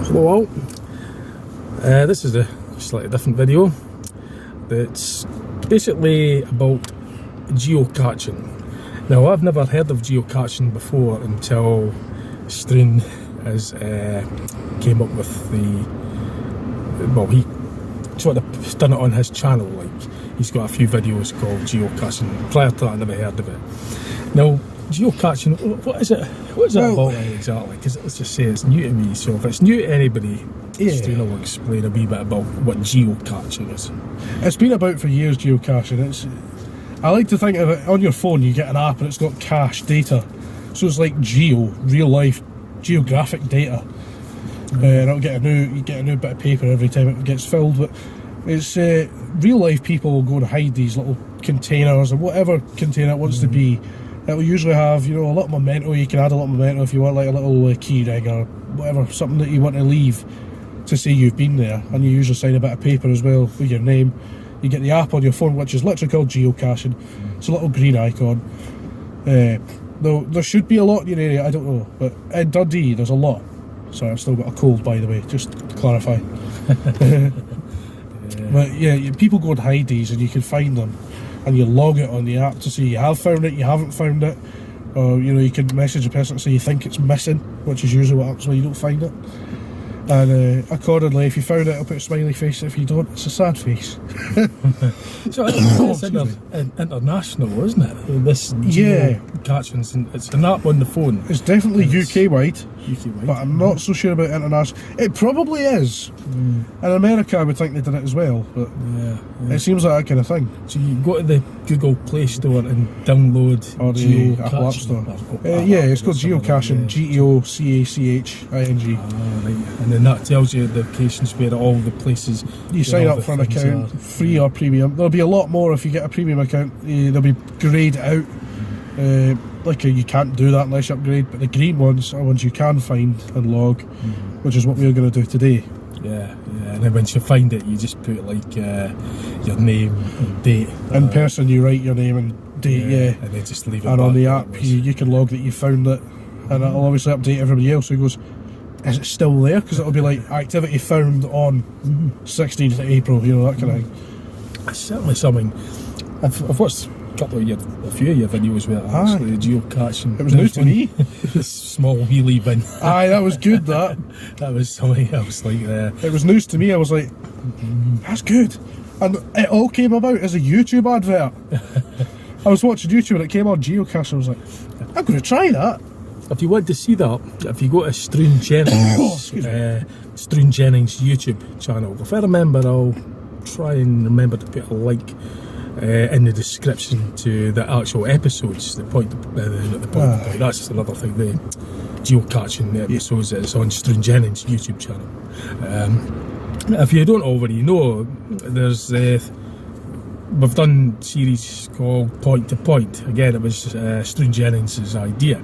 Hello all, this is a slightly different video that's basically about geocaching. Now I've never heard of geocaching before until Struan has came up with the, well, he sort of done it on his channel. Like, he's got a few videos called geocaching. Prior to that I never heard of it. Now geocaching, what is it about exactly? Because let's just say it's new to me, so if it's new to anybody, Struan will explain a wee bit about what geocaching is. It's been about for years, geocaching. I like to think of it, on your phone you get an app and it's got cache data, so it's like real life geographic data. And you get a new bit of paper every time it gets filled, but it's real life people will go and hide these little containers, or whatever container it wants to be. It will usually have, you know, a little memento. You can add a little memento if you want, like a little key ring or whatever, something that you want to leave to say you've been there. And you usually sign a bit of paper as well with your name. You get the app on your phone, which is literally called geocaching. It's a little green icon. Though there should be a lot in your area, I don't know, but in Dundee there's a lot. Sorry, I've still got a cold, by the way, just to clarify. But yeah, people go and hide these and you can find them, and you log it on the app to say you have found it, you haven't found it, or you know, you can message a person to say you think it's missing, which is usually what happens when you don't find it. And accordingly, if you found it, I'll put a smiley face. If you don't, it's a sad face. So it's international, isn't it? This geocaching, it's an app on the phone. It's definitely UK wide, but I'm not so sure about international. It probably is. In America I would think they did it as well, but it seems like that kind of thing. So you go to the Google Play Store and download, or the Apple App Store. Yeah, it's called Geocaching, Geocaching. Right. And then that tells you the locations where all the places. You sign up for an account, free or premium. There'll be a lot more if you get a premium account. They'll be greyed out. You can't do that unless you upgrade, but the green ones are ones you can find and log, which is what we're going to do today. Yeah, and then once you find it, you just put like your name and date. In person you write your name and date, and then just leave it. And on the app you can log that you found it, and it'll obviously update everybody else who goes, is it still there? Because it'll be like activity found on 16th of April, you know, that kind of thing. It's certainly something. I've watched a few of your videos where actually geocaching. It was news to me. This small wheelie bin. Aye, that was good. That was something else. Like it was news to me. I was like, that's good, and it all came about as a YouTube advert. I was watching YouTube and it came on geocaching. I was like, I'm going to try that. If you want to see that, if you go to Struan Jennings, Struan Jennings YouTube channel, if I remember, I'll try and remember to put a link in the description to the actual episodes. The point, that's another thing. The geocaching episodes that is on Struan Jennings YouTube channel. If you don't already know, there's we've done series called Point to Point. Again, it was Struan Jennings' idea.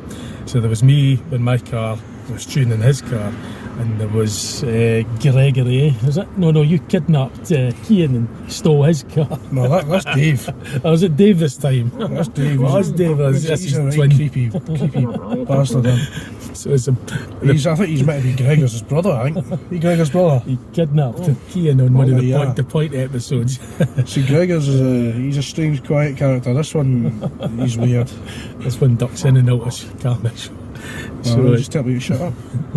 So there was me in my car, there was Struan in his car, and there was Gregory. Was it? No, you kidnapped Cian and stole his car. No, that's Dave. Was it Dave this time? That's Dave. Well, that's Dave. That's he's a twin. creepy bastard. So it's I think he's meant to be Gregor's brother. I think he's Gregor's brother. He kidnapped Cian on one of the Point to Point episodes. See, Gregor's he's a strange, quiet character. This one, he's weird. This one ducks in and out of Carnage. So just tell me to shut up.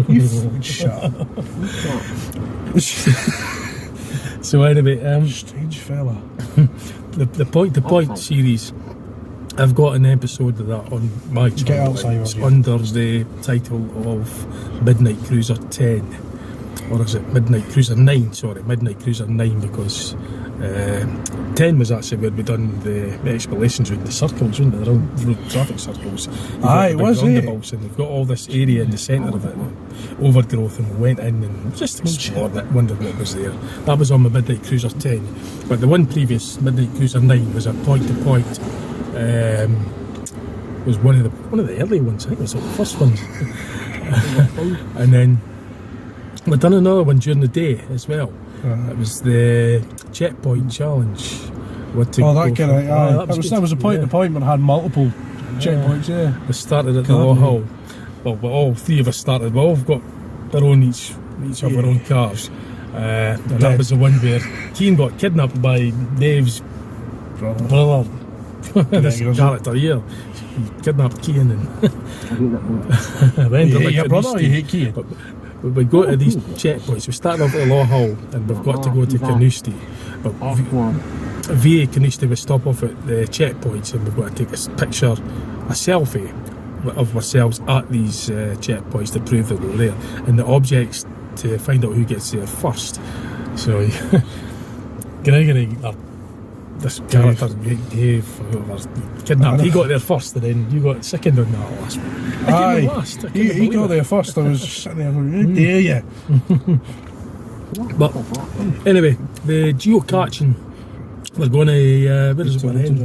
You shut up. So anyway, strange fella. the Point to Point series, I've got an episode of that on my channel. It's under the title of Midnight Cruiser 10. Or is it Midnight Cruiser 9? Sorry, Midnight Cruiser 9, because 10 was actually where we done the explorations around the circles, wasn't it? The road traffic circles. Aye, it was, and they've got all this area in the centre of it, overgrowth, and we went in and just explored it, wondered what was there. That was on my Midnight Cruiser 10. But the one previous, Midnight Cruiser 9, was a Point to Point. Was one of the early ones. I think it was like the first one. And then we've done another one during the day as well. It was the checkpoint challenge. That was a point to point, but had multiple checkpoints. Yeah, we started at the Law Hall. Well, all three of us started. We all got their own each We each have our own cars. And that was the one where Keane got kidnapped by Dave's brother. This character here. He kidnapped Keane and You hate your brother or you hate Keane? But we go to these checkpoints. We start off at Law Hall and we've got to go to Canoosti. But via Canoosti we stop off at the checkpoints and we've got to take a picture, a selfie of ourselves at these checkpoints to prove that we're there. And the objects to find out who gets there first. So Gregory, this character Dave, whoever kidnapped, he got there first, and then you got second on that last one. Aye, he got there first. I was sitting there going, how dare you? But anyway, the geocaching, we're going to where is it going to end?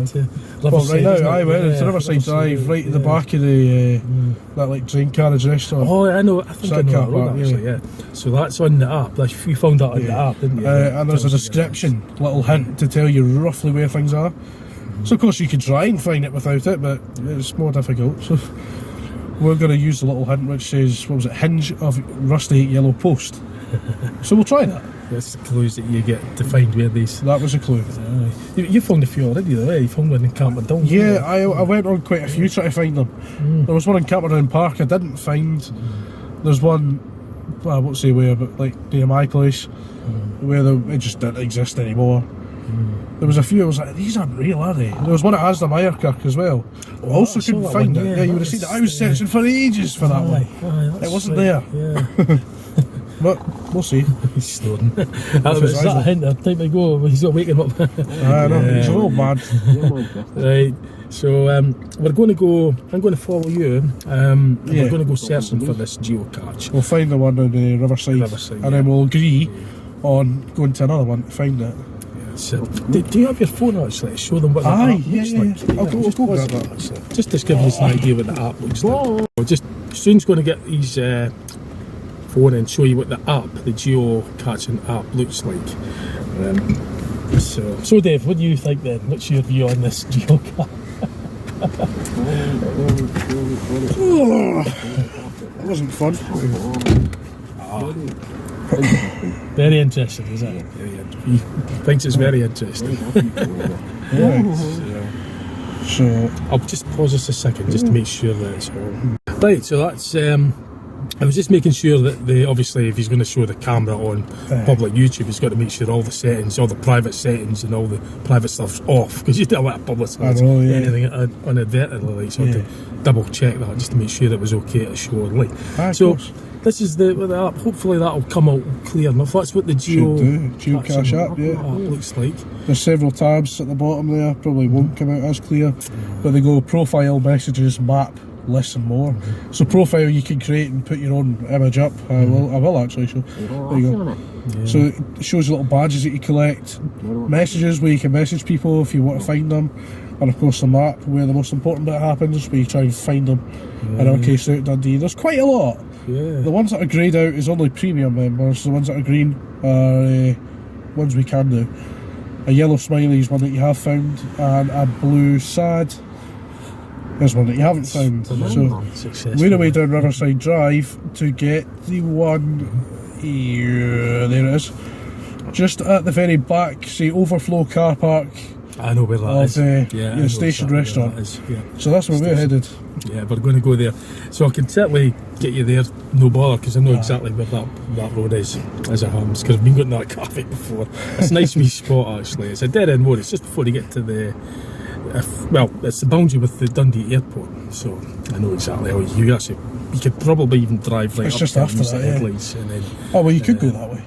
Right now, I went into Riverside Drive, right at the back of the that like train carriage restaurant. Oh, I know. I think I know that road, actually. Yeah. So that's on the app. Like, you found that on the app, didn't you? And there's a description, little hint to tell you roughly where things are. So of course you could try and find it without it, but it's more difficult. So we're going to use the little hint which says, what was it, hinge of rusty yellow post. So we'll try that. That's the clues that you get to find where these. That was a clue. You found a few already, though. You found one in Camperdown. Yeah, I went on quite a few trying to find them. There was one in Camperdown Park I didn't find. There's one, well, I won't say where, but like near my place, where it just didn't exist anymore. There was a few I was like, these aren't real, are they? There was one at Asda Meyerkirk as well. Also couldn't find it. Yeah, you would have seen it. I was searching for ages for that one. It wasn't there. Yeah. But we'll see. He's snoring. That was a hint. Time to go. He's not waking up. I know. He's a little mad. Right. So we're going to go. I'm going to follow you. And we're going to go searching for this geocache. We'll find the one on the Riverside, and then we'll agree on going to another one to find it. So, do you have your phone actually? Show them what the app looks like. I'll go grab that. Just to give us an idea what the app looks like. Just Stuart's going to get his phone and show you what the app, the geocaching app, looks like. So Dave, what do you think then? What's your view on this geocache? That wasn't fun. Very interesting, is it? He thinks it's very interesting. So I'll just pause this a second just to make sure that it's all right. So that's I was just making sure that obviously if he's going to show the camera on public YouTube, he's got to make sure all the settings, all the private settings and all the private stuff's off, because you don't want to publicise anything inadvertently, like, so to double check that just to make sure it was okay to show on light. So this is the app. Hopefully that'll come out clear enough. That's what the geocache app looks like. There's several tabs at the bottom there, probably won't come out as clear, but they go profile, messages, map, less and more. So profile you can create and put your own image up. I will actually show. There you go. So it shows you little badges that you collect. Messages where you can message people if you want to find them. And of course the map where the most important bit happens, where you try and find them in our case out at Dundee. There's quite a lot. The ones that are greyed out is only premium members. The ones that are green are ones we can do. A yellow smiley is one that you have found, and a blue sad is one that you haven't found. So we're away down Riverside Drive to get the one here. There it is, just at the very back, say overflow car park. I know where that is. The station restaurant. So that's where we're headed. Yeah, we're going to go there. So I can certainly get you there, no bother, because I know exactly where that road is as it happens, because I've been going to that cafe before. It's a nice wee spot actually. It's a dead end road. It's just before you get to the it's the boundary with the Dundee airport, so I know exactly how you could probably even drive right it's up just to after that, headlights and then you could go that way.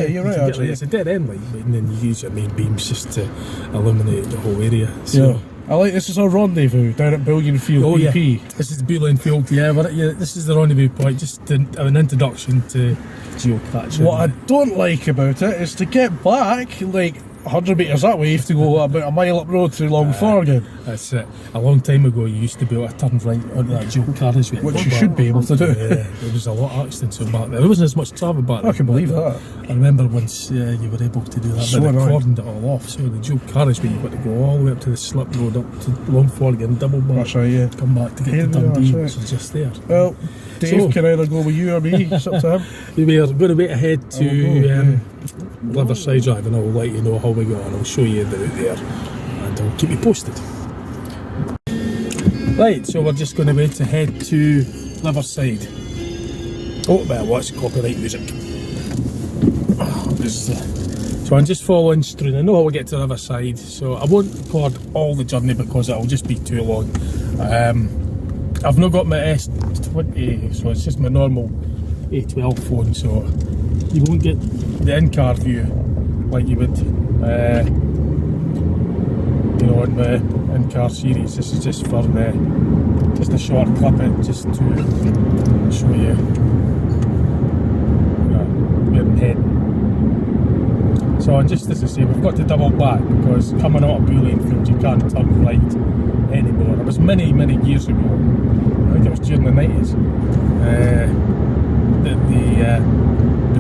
You're right actually. It's a dead end light, and then you use your main beams just to illuminate the whole area. So I like this is our rendezvous down at Billion Field BP. This is the Billion Field, this is the rendezvous point, just an introduction to geocaching. What I don't like about it is to get back, like 100 metres that way, you have to go about a mile up road through Longford again. That's it. A long time ago, you used to be able to turn right onto that dual carriageway. Which you should be able to do. Yeah, there was a lot of accidents back there. There wasn't as much traffic back then. I can believe that. I remember once you were able to do that, So but they annoying. cordoned it all off. So the dual carriageway, you've got to go all the way up to the slip road, up to Longford again, double back, That's right, yeah. come back to get Yeah, to Dundee, that's which is just there. Well, Dave So- can either go with you or me, it's up to him. We are going to wait ahead to yeah. Riverside Drive, and I'll let you know how we go, and I'll show you the route there, and I'll keep you posted. Right, so we're just going to wait ahead to Riverside. Oh, well, what's copyright music? So I'm just following Struan. I know how we get to Riverside, so I won't record all the journey because it'll just be too long. I've not got my S20, so it's just my normal A12 phone, so you won't get the in-car view like you would, you know, in the in-car series. This is just for just a short clip, just to show you where I'm heading. So just as I say, we've got to double back because coming out of Bullienfield you can't turn right anymore. It was many years ago, I think it was during the 90s, that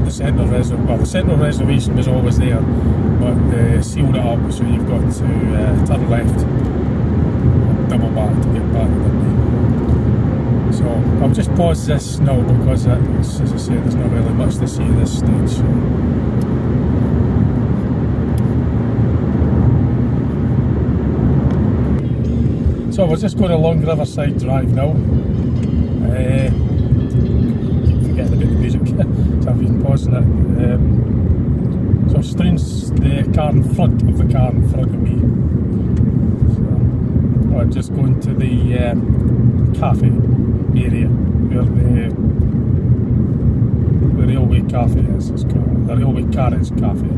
the central reservation was always there, but they sealed it up, so you've got to turn left, double back to get back to Dundee. So I'll just pause this now because as I say, there's not really much to see at this stage. So we're just going along Riverside Drive now. Keep forgetting about the music, so I've been pausing it. So Struan's the car in front of the car in front of me. So we're just going to the cafe area where the railway cafe is. It's called the Railway Carriage Cafe.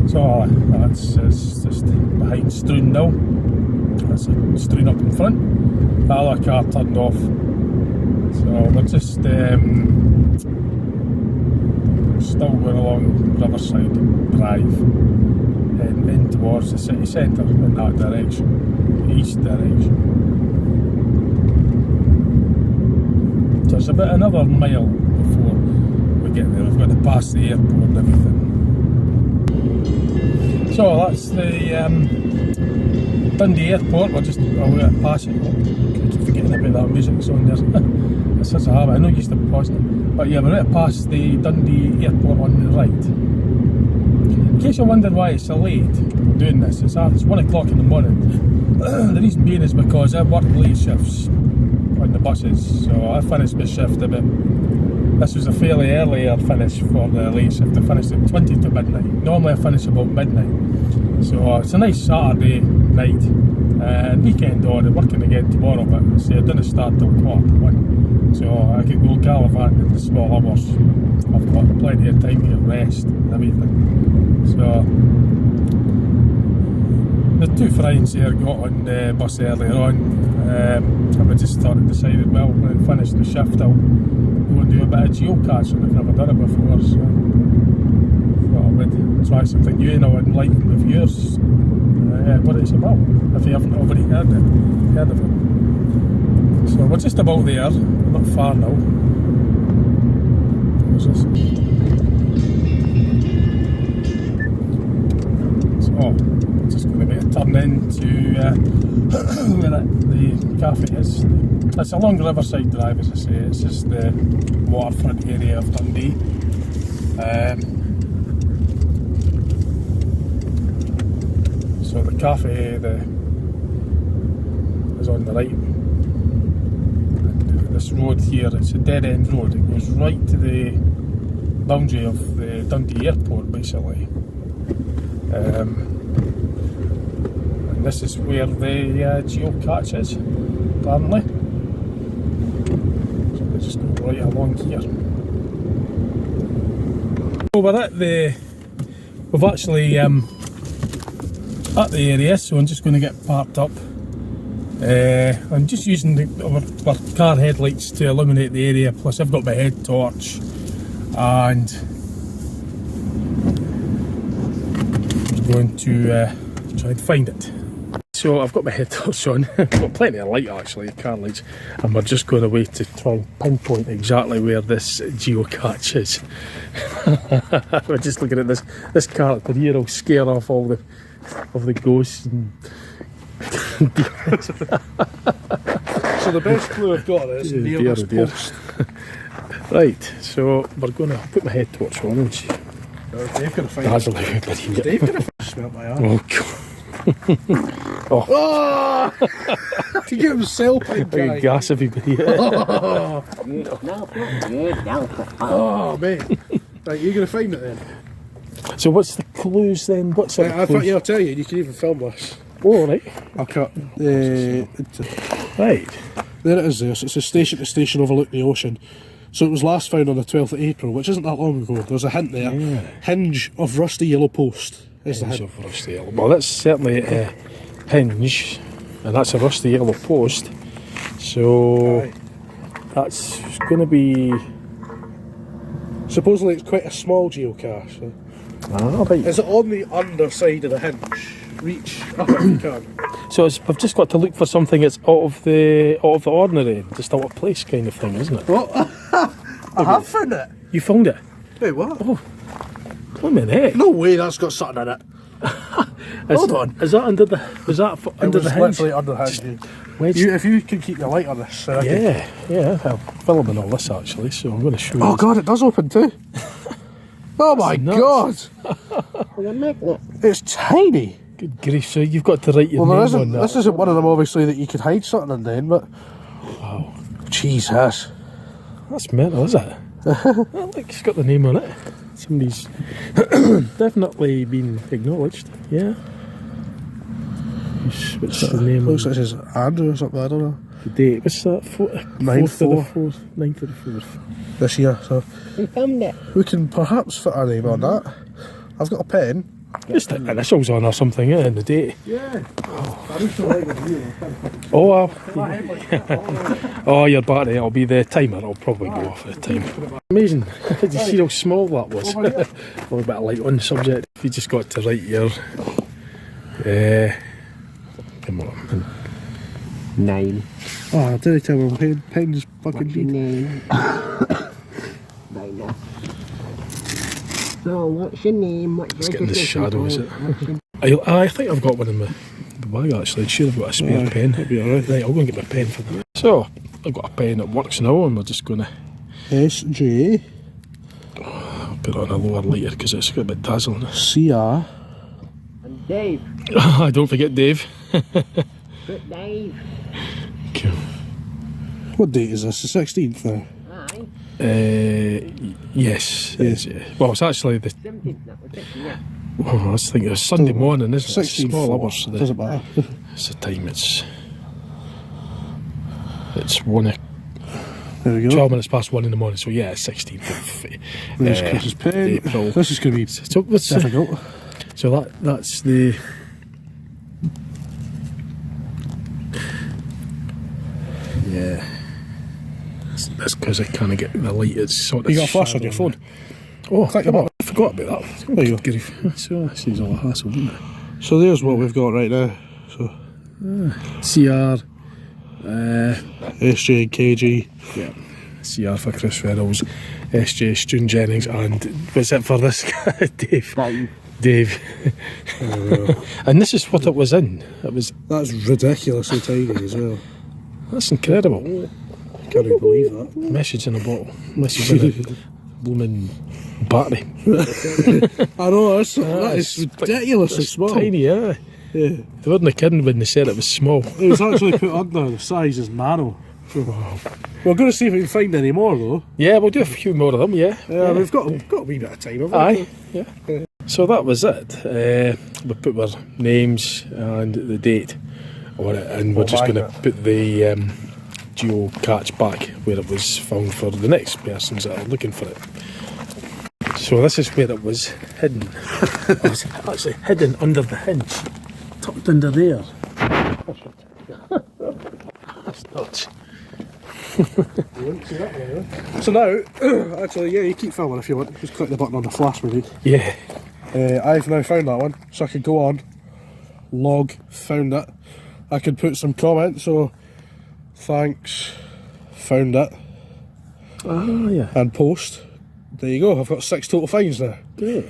So that's just behind Struan now. That's Struan up in front. The other car turned off. So we're just still going along Riverside Drive, heading in towards the city centre in that direction, the east direction. So it's about another mile before we get there. We've got to pass the airport and everything. So that's the Dundee Airport. We're just going to pass it. I keep forgetting about that music song there. It's such a habit. I know you used to pause it. But yeah, we're going to pass the Dundee Airport on the right. In case you're wondering why it's so late doing this, it's 1 o'clock in the morning. The reason being is because I work late shifts on the buses. So I finished my shift a bit. This was a fairly earlier finish for the late shift. I finished at 20 to midnight. Normally I finish about midnight. So it's a nice Saturday night. Weekend on, I'm working again tomorrow, but I say I didn't start till 1:15. So I could go gallivant in the small hours. I've got plenty of time to rest and everything. So the two friends here got on the bus earlier on. And I just decided, well, when I finish the shift I'll go and do a bit of geocaching. I've never done it before, so I would try something new and I would enlighten the viewers what it's about, if you haven't already heard of it. So we're just about there, we're not far now. What's this? So just going to be a turn into where the cafe is. It's along Riverside Drive, as I say. It's just the waterfront area of Dundee. So the cafe is on the right. And this road here, it's a dead end road. It goes right to the boundary of the Dundee Airport, basically. And this is where the geocache is, apparently. So we just go right along here. So we're at we've actually at the area, so I'm just going to get parked up. I'm just using our car headlights to illuminate the area, plus I've got my head torch and I'm going to try and find it. So I've got my head torch on, I've got plenty of light actually, car lights, and we're just going away to try and pinpoint exactly where this geocache is. We're just looking at this character here, will scare off all the ghosts and So the best clue I've got is near this post. Right, so we're going to put my head torch on and see. Dave gonna find That's a it. little bit here. Dave gonna smell my arm. Oh god. Oh! To get himself in, guy. Gas everybody. Oh, mate. Right, you're going to find it then? So what's the clues then? What's the I thought, yeah, I'll tell you, you can even film this. Oh, right. I'll cut. Right. There it is there. So it's a station to station overlook the ocean. So it was last found on the 12th of April, which isn't that long ago. There's a hint there. Yeah. Hinge of rusty yellow post. Is the Hinge hint. of rusty yellow. Well, that's certainly a hinge, and that's a rusty yellow post. So Aye. that's going to be. Supposedly it's quite a small geocache. So. Ah, right. Is it on the underside of the hinge? Reach up if you can. So I've just got to look for something that's out of the ordinary, just out of place kind of thing, isn't it? What? I have found it. You found it? Wait, what? Oh, what a minute. No way, that's got something in it. Hold on. Is that under the? Was that under the hinge? Literally under the hinge. Wedged- If you can keep your light on this. Yeah. I'm filming all this actually, so I'm going to show you. Oh god, it does open too. Oh my god. It's tiny. Good grief! So you've got to write your Well, name on that. this isn't one of them obviously that you could hide something in then, but... Wow, Jesus. that's mental, is it? Oh, look, it's got the name on it. Somebody's definitely been acknowledged. Yeah. What's the name? Looks like it says Andrew or something, I don't know. The date. What's that? 9th of the 4th. 9th of the 4th. This year, so... We found it. We can perhaps fit our name on that. I've got a pen. Just the initials on or something, yeah, and the date. Yeah. I used to like it here. Oh, oh, your battery, it'll be the timer, it'll probably go off at the time. Amazing. Did you see how small that was? A little bit of light on the subject. You just got to write your... come on. 9. Oh, did I tell my pen's fucking deep? 9. So, what's your name? What's It's getting the shadow, is it? What's your I think I've got one in my bag actually. I'm sure I've got a spare pen. That'd be alright. Right, I'll go and get my pen for that. So, I've got a pen that works now and we're just going to SJ put it on a lower lighter because it's got a bit dazzling. CR And Dave. Don't forget Dave. Good Dave. Cool. What date is this? The 16th now? Aye. Yes. Yeah. Well, it's actually the... 17th, that was it, yeah. Oh, I was thinking it was Sunday morning, isn't it? 16th. Small hours. So Doesn't matter. it's the time. It's 1 There we go. 12 minutes past 1 in the morning. So yeah, it's 16th of There's Chris's pen. April. This is going to be So what's difficult. So that's the... Yeah. That's because I can't get the light. It's sort of... You got a flash on shadow your phone? Oh, Click them up. I forgot about that. There you go. Grief. So that seems all a hassle, doesn't it? So there's what we've got right now. So CR... SJ and KG. yeah. CR for Chris Reynolds, SJ, Struan Jennings, and what's it for this guy? Dave. And this is what it was in. It was... That's ridiculously tiny as well. That's incredible. Can't even believe that. Message in a bottle. Message in a blooming battery. I know, that is ridiculously small. Tiny, yeah. Yeah. They weren't kidding when they said it was small. It was actually put under, the size is narrow. Wow. We're going to see if we can find any more though. Yeah, we'll do a few more of them, yeah. We've got a wee bit of time, haven't we? Aye, yeah. So that was it. We put our names and the date on it, and we're just going to put the geocache back where it was found for the next persons that are looking for it. So this is where it was hidden. It was actually hidden under the hinge, tucked under there. That's nuts. So now, actually, yeah, you keep filming if you want. Just click the button on the flash maybe. Yeah. I've now found that one, so I can go on, log, found it. I could put some comments, so thanks, found it, Oh, yeah. and post. There you go, I've got 6 total finds now. Great.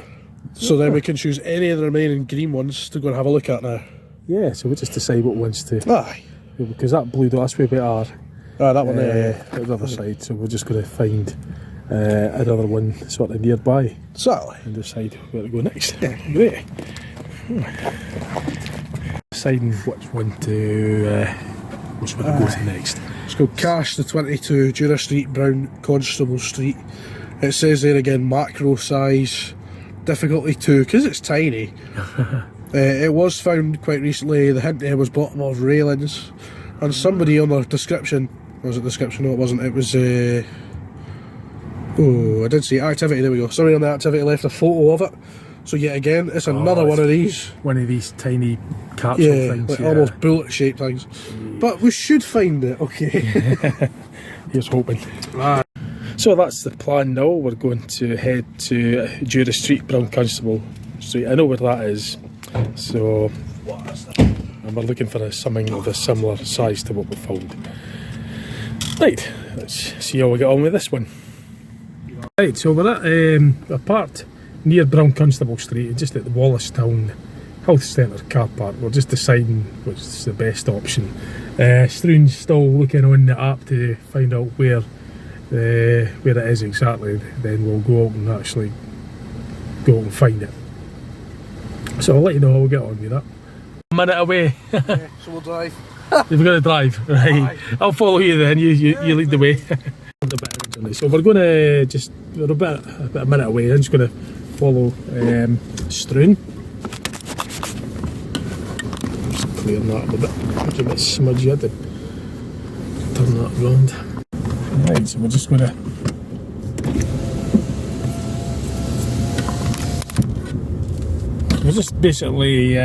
So then we can choose any of the remaining green ones to go and have a look at now. Yeah, so we'll just decide what ones to. Aye. Because that blue dot, that's where we are. That one there. At the other side, so we're just going to find another one sort of nearby Exactly. and decide where to go next. Yeah, great. Deciding which one to go to next. It's called Cache the 22, Jura Street, Brown, Constable Street. It says there again, macro size, difficulty 2, because it's tiny. It was found quite recently. The hint there was bottom of railings, and somebody on the description, was it description? No, it wasn't. It was oh, I did see activity. There we go. Somebody on the activity left a photo of it. So yet again, it's another one of these. One of these tiny capsule things. Like almost bullet shaped things. But we should find it. Okay. Here's hoping. So that's the plan now. We're going to head to Jura Street, Brown Constable Street. I know where that is. So, and we're looking for something of a similar size to what we found. Right, let's see how we get on with this one. Right, so we're at a part near Brown Constable Street, just at the Wallace-Town Health Centre car park. We're just deciding which is the best option. Struan's still looking on the app to find out where it is exactly. Then we'll go out and actually go out and find it. So I'll let you know how we'll get on with that. A minute away. Yeah, so we'll drive. You've got to drive, right? Aye. I'll follow you then. You lead the way. So we're going to we're about a minute away. I'm just going to follow Struan. Just clearing that up a bit. Make it a bit smudgy. I had to turn that round. Right, so we're just going to. We're just basically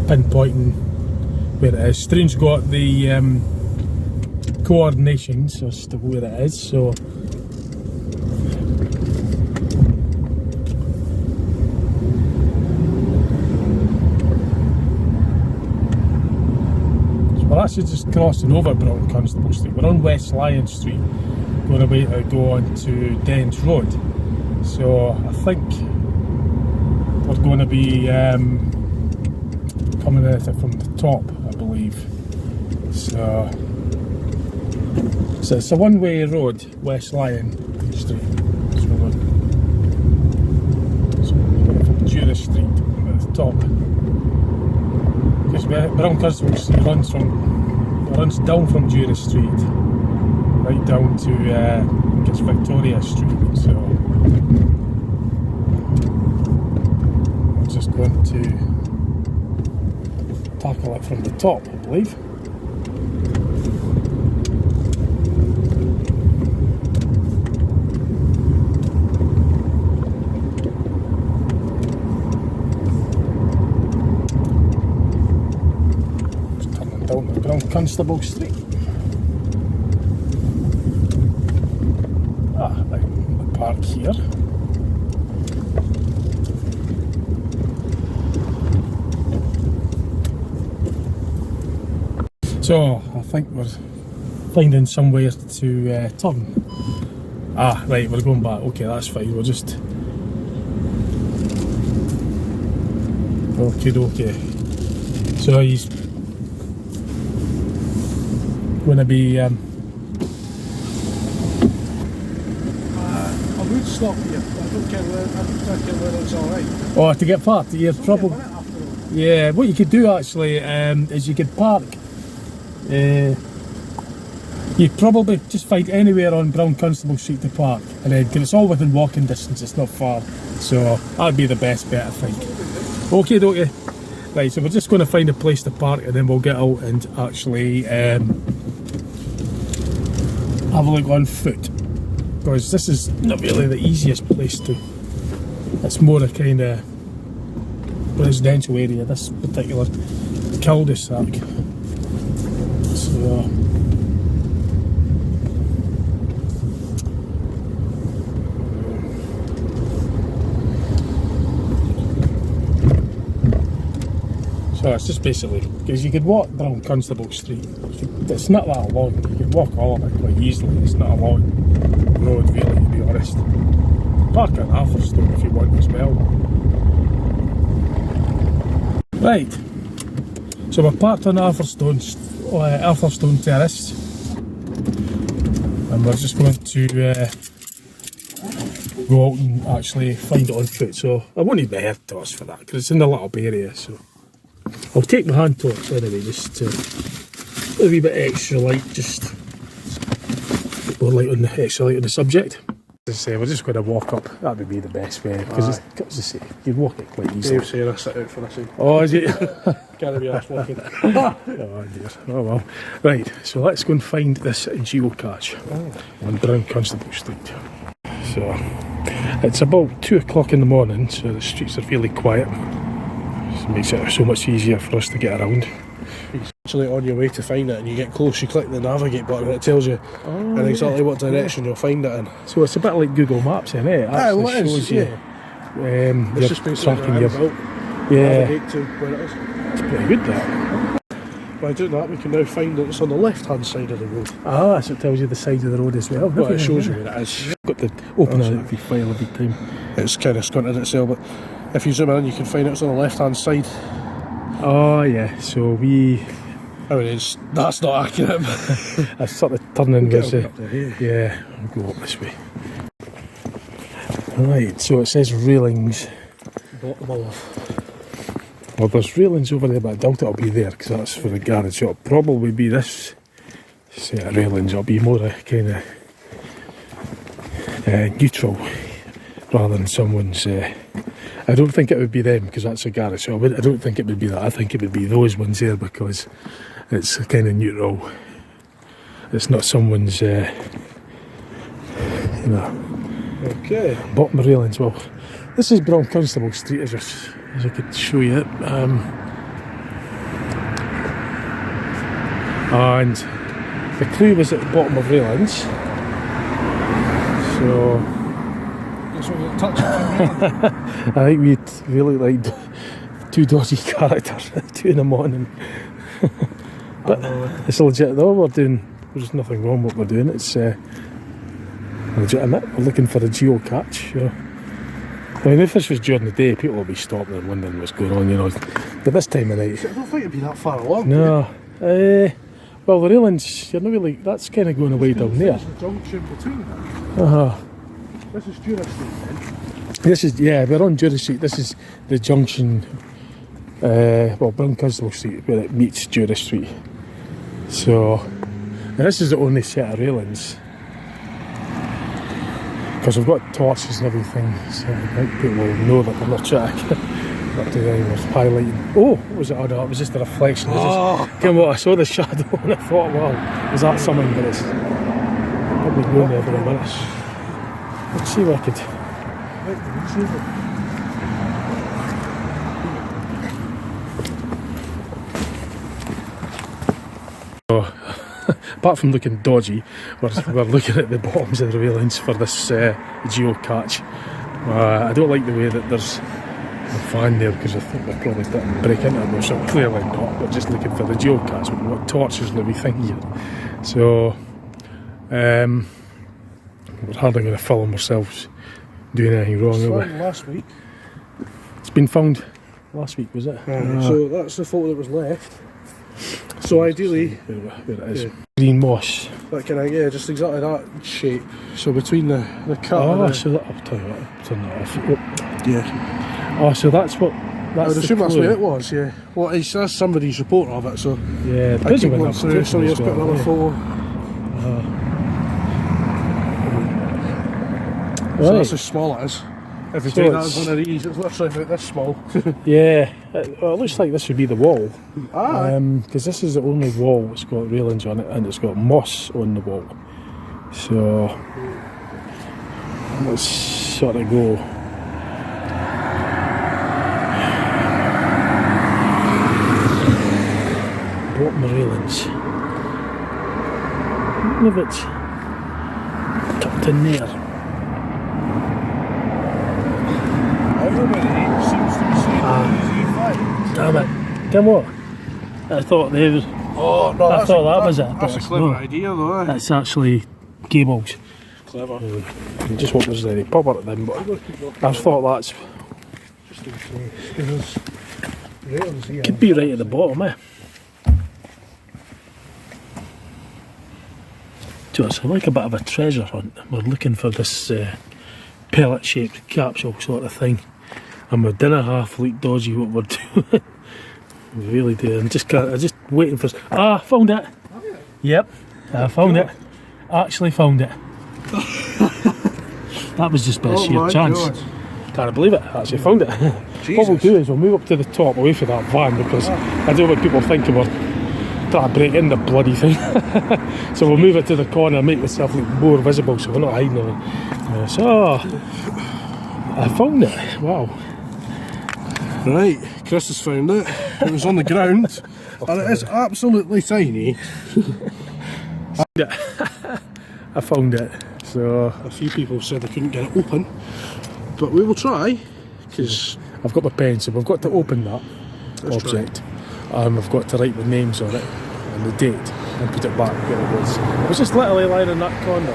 pinpointing where it is. Struan's got the coordinations as to where it is, so we're actually just crossing over Brown Constable Street. We're on West Lyon Street, going away to go on to Dens Road. So I think we're going to be coming at it from the top, I believe. So it's a one-way road, West Lyon Street. So we're going from Jura Street at the top. Because Brown Constable Street runs down from Jura Street, right down to I think it's Victoria Street. So we're just going to tackle it from the top, I believe. Just turning down the Brown Constable Street. Right, the park here. So I think we're finding somewhere to turn. Right, we're going back. Okay, that's fine. We'll just. Okay. So he's going to be. I would stop here, but I don't care whether it's alright. Oh, to get parked, you're probably. Yeah, what you could do actually is you could park. You'd probably just find anywhere on Brown Constable Street to park, and then because it's all within walking distance, it's not far, so that'd be the best bet, I think. Okay. Right, so we're just going to find a place to park, and then we'll get out and actually have a look on foot, because this is not really the easiest place to. It's more a kind of residential area, this particular cul-de-sac. So So it's just basically, because you could walk down Constable Street. It's not that long. You can walk all of it quite easily. It's not a long road, really, to be honest. Park at Atherstone if you want as well. Right. So we're parked on Atherstone Terrace. And we're just going to go out and actually find it on foot. So I won't need my hair torch for that because it's in the little area. So I'll take my hand torch anyway, just to put a wee bit extra light, just more light on the extra light on the subject. As I say, we're just going to walk up. That would be the best way because, as I say, you walk it quite easily. Dave's saying I sit out for this one. Oh, is it? Can't be arsed walking. Oh dear. Oh well. Right, so let's go and find this geocache on Brown Constable Street. So it's about 2 o'clock in the morning, so the streets are really quiet. It makes it so much easier for us to get around. Actually, on your way to find it, and you get close, you click the navigate button, and it tells you in exactly what direction you'll find it in. So it's a bit like Google Maps, isn't it? It actually shows you. It's just basically tracking your. Navigate to where it is. It's pretty good that. By doing that, we can now find that it's on the left-hand side of the road. Ah, so it tells you the side of the road as well. Well, it shows you where it is. Got to open every file every time. It's kind of squinted itself, but if you zoom in, you can find it's on the left-hand side. Oh yeah, so we. I mean, that's not accurate. I sort of turning was Yeah. I'll go up this way. Right, so it says railings. Bottom of. Well, there's railings over there, but I doubt it'll be there because that's for the garage. So it'll probably be this set of railings. It'll be more a kind of neutral rather than someone's. I don't think it would be them because that's a garage. So I don't think it would be that. I think it would be those ones there because it's kind of neutral. It's not someone's, Okay. bottom railings. Well, this is Brown Constable Street as I could show you it. And the clue was at the bottom of railings. So I think we really like two dodgy characters at 2 in the morning. But it's legit though. There's nothing wrong with what we're doing. It's legitimate. We're looking for a geocache. I mean, if this was during the day, people will be stopping and wondering what's going on, But this time of night, I don't think it'd be that far along. no. Well, the railings, you're not really. That's kind of going away down there. There's a junction between them. This is Jura Street then. This is, we're on Jura Street. This is the junction, Brown Constable Street, where it meets Jura Street. So, and this is the only set of railings. Because we've got torches and everything, so I think people will know that we're not trying to we're highlighting. Oh, what was it? Oh no, it was just a reflection. I saw the shadow and I thought, wow, is that something? But it's probably going there for a minute. Let's see what I could. Apart from looking dodgy, we're looking at the bottoms of the railings for this geocache. I don't like the way that there's a fan there because I think they're probably trying to break into it, so clearly not. We're just looking for the geocache. What torches will we find here? So we're hardly going to film ourselves doing anything wrong. It was last week. It's been found last week, was it? So that's the photo that was left. So ideally, where it is, green moss. that kind of just exactly that shape. So between the cut. Oh, so that, I'll tell you what, I'll turn that off. Yeah. Oh, so that's what. I would assume that's what it was. Yeah. Well, that's somebody's report of it. So yeah, I keep going through. Somebody else put another photo. So that's how small it is. If you take that as one of these, it's literally about this small. Yeah, well, it looks like this would be the wall. Ah. Because this is the only wall that's got railings on it and it's got moss on the wall. So let's sort of go. Bottom railings. Move it tucked in there. Everybody seems to be saying easy fight. Damn it. Then what? I thought they were. Oh no, I thought that was it. That's a but clever no, idea though. Eh? That's actually gables. Clever. I just hope there's any pub at them, but I thought that's. Just in case. Because rails here. Could be right at the bottom, eh? So it's like a bit of a treasure hunt. We're looking for this pellet shaped capsule sort of thing. And we didn't half look dodgy what we're doing. We really do. I'm just waiting for. Ah, found it! Yep, I found it. Actually found it. That was just by sheer chance. God. Can't believe it. Actually found it. What we'll do is we'll move up to the top away from that van because I don't know what people think we're trying to break in the bloody thing. So we'll move it to the corner and make myself look more visible so we're not hiding it. So I found it. Wow. Right, Chris has found it. It was on the ground, and it is absolutely tiny. I found it. So A few people said they couldn't get it open, but we will try, because I've got my pen, so we've got to open that object. We've got to write the names on it and the date and put it back where it was. It was just literally lying in that corner.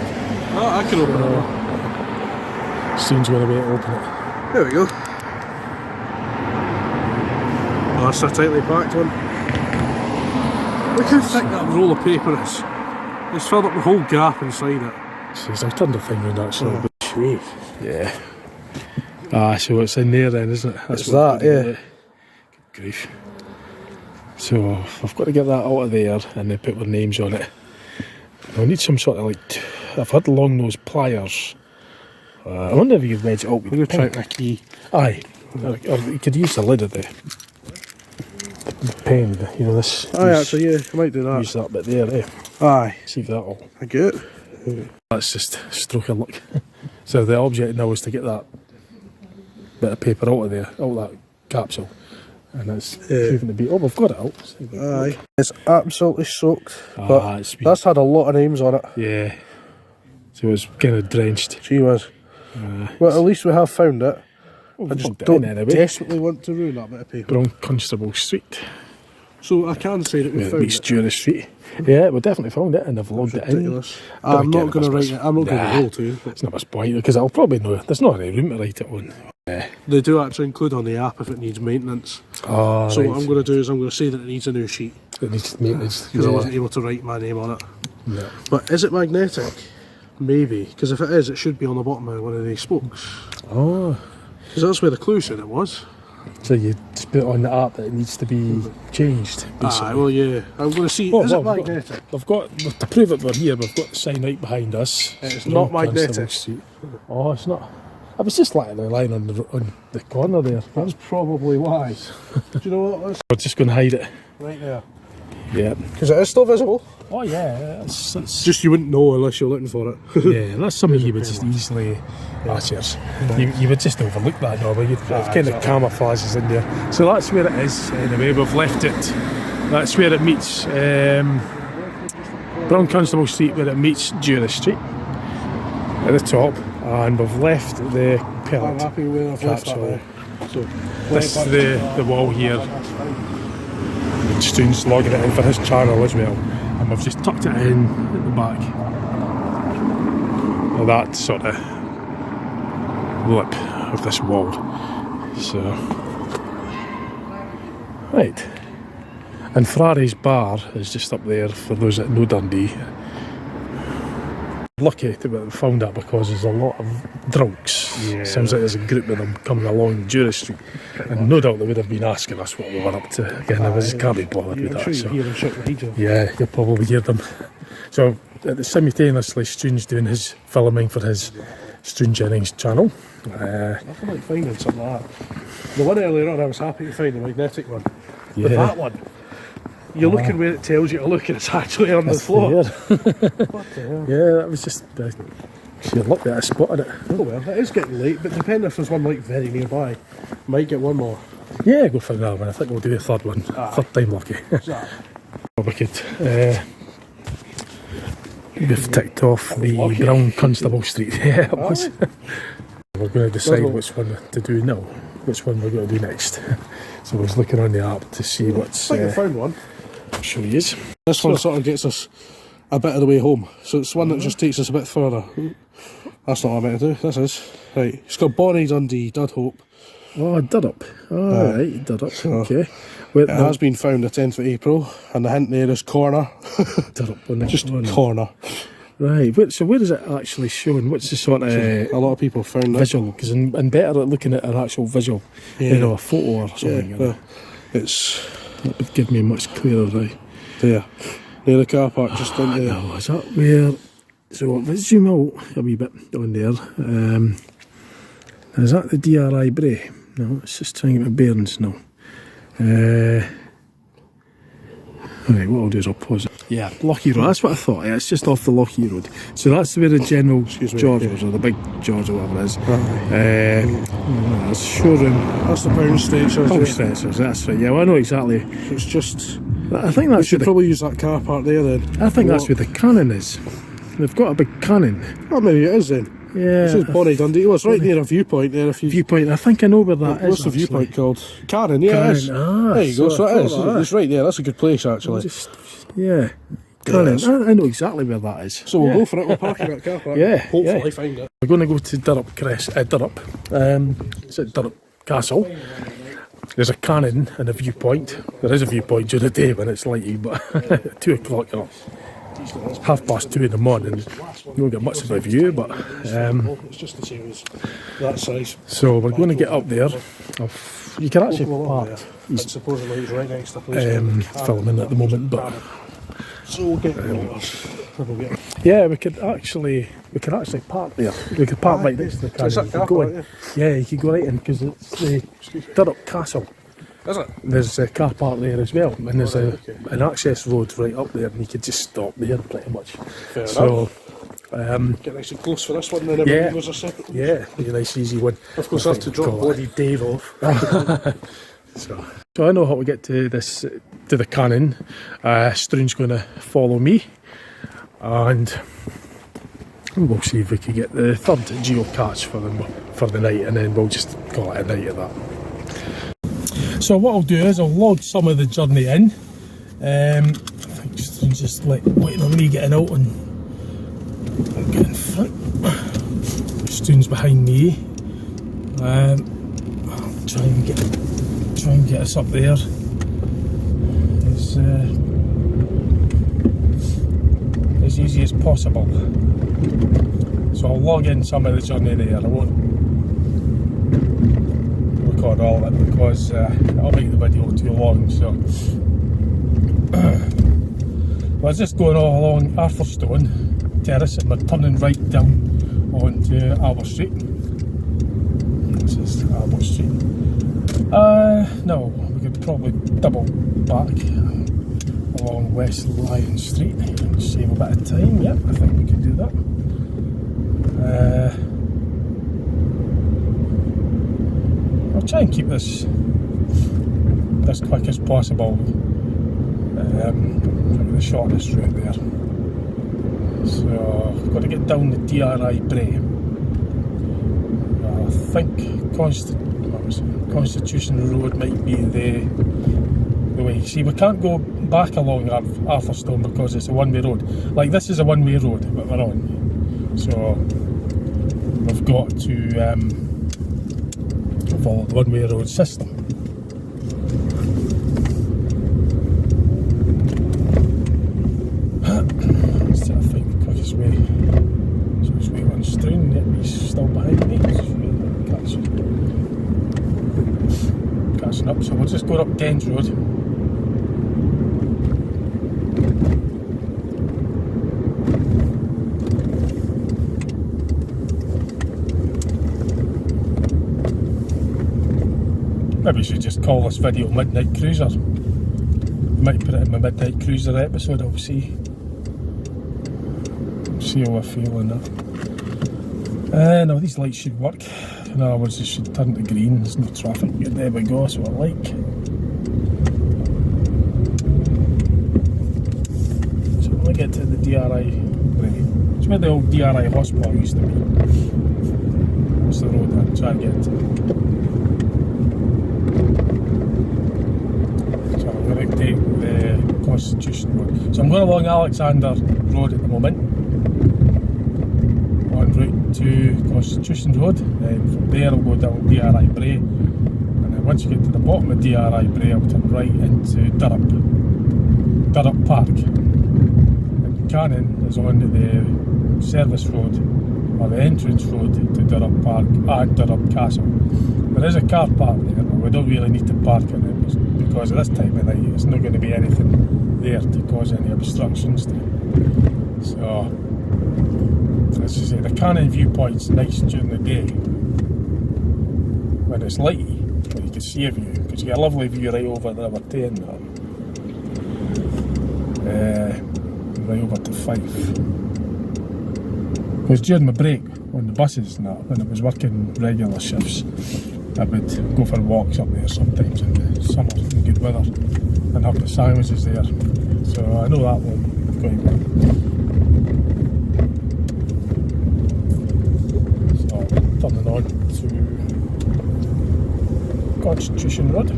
I can open it. Soon's going to be able to open it. There we go. Oh, that's a tightly packed one. Look how thick that roll of paper is. It's filled up the whole gap inside it. Jeez, I'll turn the thing around actually. Oh, sweet. Yeah. So it's in there then, isn't it? It's what that, yeah. Good grief. So I've got to get that out of there and then put our names on it. I need some sort of like. I've had long nose pliers. I wonder if you could wedge it up with I'm going to try pen. my key. Aye. Or you could use the lid of the pen, you know, this. Aye, actually, yeah, I might do that. Use that bit there, eh? Aye. See if that'll. I get it. That's just a stroke of luck. So the object now is to get that bit of paper out of there, out of that capsule. And it's proving to be. Oh, we've got it out. Aye. It's absolutely soaked, but it's been, that's had a lot of names on it. yeah. So it's kind of drenched. Gee whiz. Well, at least we have found it. Well, I we've just logged it don't in anyway. desperately want to ruin that bit of paper. Brown Constable Street. So I can say that we Yeah, found Beach it. Jury Street. Yeah, we definitely found it and I've logged it in. Ridiculous. I'm not going to write it. I'm not going to roll to. It's not much point because I'll probably know. There's not any room to write it on. They do actually include on the app if it needs maintenance. Oh, So right. what I'm going to do is I'm going to say that it needs a new sheet It needs maintenance. because I wasn't able to write my name on it. Yeah. But is it magnetic? Maybe, because if it is, it should be on the bottom of one of these spokes. Oh, Because that's where the clue said it was. so you just put it on the app that it needs to be changed. Ah, well, yeah. I'm going to see. Oh, is well, it magnetic? We've got to prove it. We're here. We've got the sign right behind us. It's Brown not magnetic. Constable Street. Oh, it's not. I was just literally lying on the corner there. That's probably why. Do you know what? Let's We're just going to hide it. right there. Yeah. Because it is still visible. Oh yeah. It's Just you wouldn't know unless you're looking for it. yeah, that's something you would just easily. Cheers. You would just overlook that now, but it kind of camouflages in there. So that's where it is. Anyway, we've left it. That's where it meets Brown Constable Street, where it meets Jury Street at the top, and we've left the I'm pellet happy with I've left that capsule. there. So, This is the wall here. Struan's logging it in for his channel as well, and we've just tucked it in at the back of that sort of lip of this wall. So, right, and Ferrari's bar is just up there for those that know Dundee. Lucky to have found that because there's a lot of drunks. Yeah. Sounds like there's a group of them coming along Jury Street, and no doubt they would have been asking us what we were up to. Again, I just can't be bothered with I'm that. sure So. you hear them shit behind you. Yeah, you'll probably hear them. So, simultaneously, Struan's doing his filming for his Struan Jennings channel. I feel like finding something like that. The one earlier on, I was happy to find the magnetic one. But Yeah. that one, you're looking where it tells you to look and it's actually on the floor. There. What the hell? Yeah, that was just sheer luck that I spotted it. Oh well, it is getting late, but depending if there's one like very nearby, might get one more. Yeah, go for another one. I think we'll do the third one. Third time lucky. So, We could. We've ticked off the Brown Constable Street. Yeah, it was. We're going to decide which one to do now. which one we're going to do next. So I was looking on the app to see what's. I think I found one. I'll show you. This one sort of gets us a bit of the way home. So it's one that just takes us a bit further. That's not what I meant to do. This is. Right. It's called Bonnie Dundee, Dudhope. Oh, Dudup. Oh, right, Dudup. Okay. It has been found the 10th of April, and the hint there is corner. Dudup. Just corner. Right. So where is it actually showing? What's the sort of A lot of people found that. visual? Because I'm better at looking at an actual visual, you know, a photo or something. You know. Well, it's That would give me a much clearer eye. there. Near the car park, just into there. Oh, is that where? So let's zoom out a wee bit on there. Is that the DRI Bray? No, it's just trying to get my bearings now. Right, what I'll do is I'll pause it. Yeah, Lockheed Road, that's what I thought. Yeah, it's just off the Lockheed Road. So that's where the General George was, or the Big George or whatever it is. That's showroom. That's the pound stretchers. Pound stretchers, that's right. Yeah, well, I know exactly. It's just. I think We that's should where probably use that car park there then. I think that's where the cannon is. They've got a big cannon. Oh, maybe it is then. Yeah. This is Bonnie Dundee. Well, it's right near a viewpoint there. If you Viewpoint. I think I know where that is. What's the actually. viewpoint called? Karen, yeah, Karen, it is. ah, there you go. So I it is. thought that. It's right there. That's a good place, actually. Yeah. Cannon. I know exactly where that is. So we'll go for it. We'll park in that car park. Yeah, Hopefully yeah. find it. We're going to go to Durup. It's at Durup Castle. There's a cannon and a viewpoint. There is a viewpoint during the day when it's lighty, but 2 o'clock, you know, it's 2:30 in the morning. You don't get much of a view, but It's just the same as that size. so we're going to get up there. You can actually park. And supposedly it's right next to the place. Filming at the moment, but So we'll get yeah, we could actually park there. We could park right next to the cannon. Is that You could car go park, in. Yeah, you could go right in because it's the Durup Castle. Is it? There's a car park there as well, and there's an access road right up there, and you could just stop there pretty much. Fair So, Get nice and close for this one, then everything goes a separate. yeah, be a nice easy one. Of course, I have to drop bloody Dave off. So I know how to get to this, to the cannon. Struan's going to follow me, and we'll see if we can get the third geocache for the night, and then we'll just call it a night of that. So what I'll do is I'll log some of the journey in. I think Struan's just like waiting on me getting out and I'll get in front. Struan's behind me. I'll try and get us up there as easy as possible. So I'll log in some of the journey there. I won't record all of it because I'll make the video too long. So we're just going all along Arthurstone Terrace and we're turning right down onto Albert Street. This is Albert Street. No, we could probably double back along West Lion Street and save a bit of time. Yep, I think we can do that. I'll try and keep this as quick as possible. The shortest route there. So we've got to get down the DRI Bray. I think Constitution Road might be the way. See, we can't go back along Arthurstone because it's a one-way road. Like this is a one-way road that we're on. So we've got to follow the one-way road system. Let's try to find the quickest way. So just wait on Struan, yet he's still behind me. Catching up, so we'll just go up Dens Road. Maybe we should just call this video Midnight Cruiser. Might put it in my Midnight Cruiser episode, I'll see how I feel on that. No, these lights should work. In other words, they should turn to green, there's no traffic. Yeah, there we go, that's what I like. So when I get to the DRI, it's where the old DRI hospital used to be. That's the road I'm trying to get to. Constitution Road. So I'm going along Alexander Road at the moment, en route to Constitution Road. Then from there I'll go down DRI Bray, and then once you get to the bottom of DRI Bray I'll turn right into Durrup Park. And Cannon is on the service road, or the entrance road to Durrup Park and Durrup Castle. There is a car park there, but we don't really need to park in it because at this time of night it's not going to be anything there to cause any obstructions to it. So, as I say, the Cannon viewpoint's nice during the day when it's lighty, when you can see a view, because you get a lovely view right over the River Tay and right over to Fife. Because during my break on the buses and that, when I was working regular shifts, I would go for walks up there sometimes in the summer in good weather and have the sandwiches there. So I know that one quite well. So turning on to Constitution Road.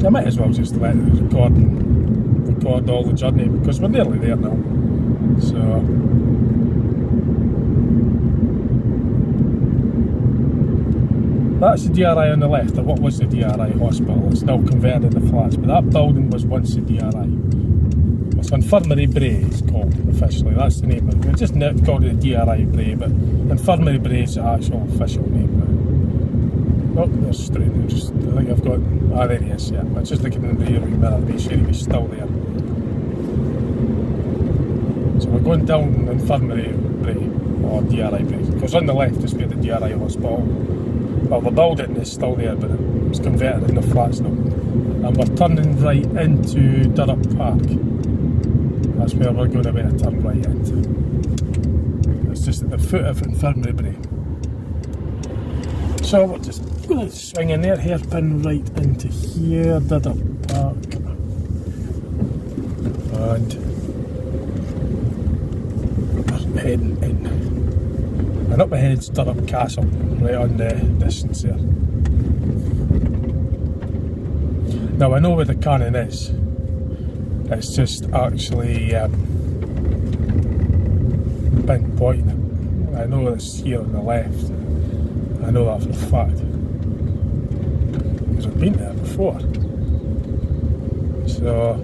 I might as well just let it record all the journey because we're nearly there now. So that's the DRI on the left, or what was the DRI hospital. It's now converted into flats, but that building was once the DRI. It's Infirmary Bray, it's called officially. That's the name of it. We just called it the DRI Bray, but Infirmary Bray is the actual official name. Oh, there's Struan. I think I've got. Ah, there he is, yeah. I'm just looking in the rear view mirror to make sure he was still there. So we're going down Infirmary Bray, or DRI Bray, because on the left is where the DRI hospital. Well, the building is still there, but it's converted into flats now. And we're turning right into Durrup Park. That's where we're going to be a turn right into. It's just at the foot of Infirmary Bray. So we're just going to swing in there, hairpin right into here, Durrup Park, and we're heading in. And up ahead's Durrup Castle, right on the distance there. Now I know where the Cannon is. It's just actually pinpointing it. I know it's here on the left. I know that for a fact, because I've been there before. So,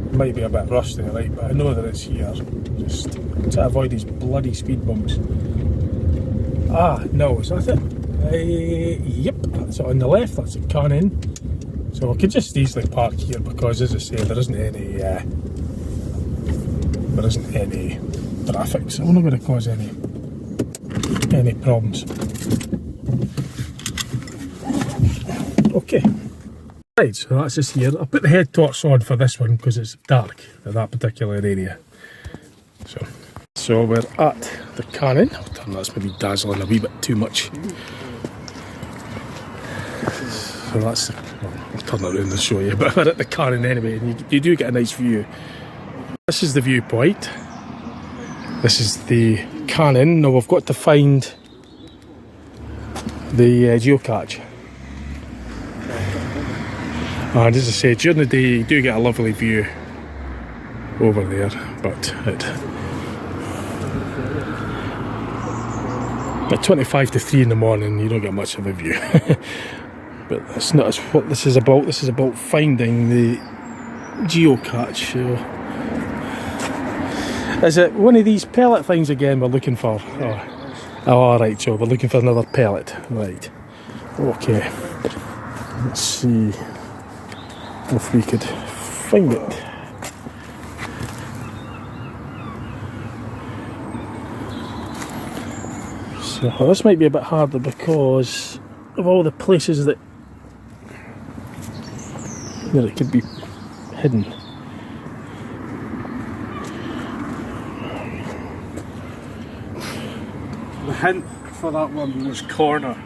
it might be a bit rusty, right, but I know that it's here, just to avoid these bloody speed bumps. Ah, no, is that it? Yep, that's it on the left, that's the Cannon. So I could just easily park here because, as I say, there isn't any traffic, so we're not going to cause any problems. Okay, right, so that's just here. I'll put the head torch on for this one because it's dark in that particular area. So we're at the Cannon. I'll turn that's maybe dazzling a wee bit too much. So that's, well, I'll turn it around and show you, but we're at the Cannon anyway, and you do get a nice view. This is the viewpoint. This is the Cannon. Now we've got to find the geocache. And as I say, during the day you do get a lovely view over there, but at 25 to 3 in the morning you don't get much of a view. But that's not what this is about. This is about finding the geocache. Is it one of these pellet things again we're looking for? Oh, right, so we're looking for another pellet. Right. Okay. Let's see if we could find it. So this might be a bit harder because of all the places that where it could be hidden. hint for that one was corner.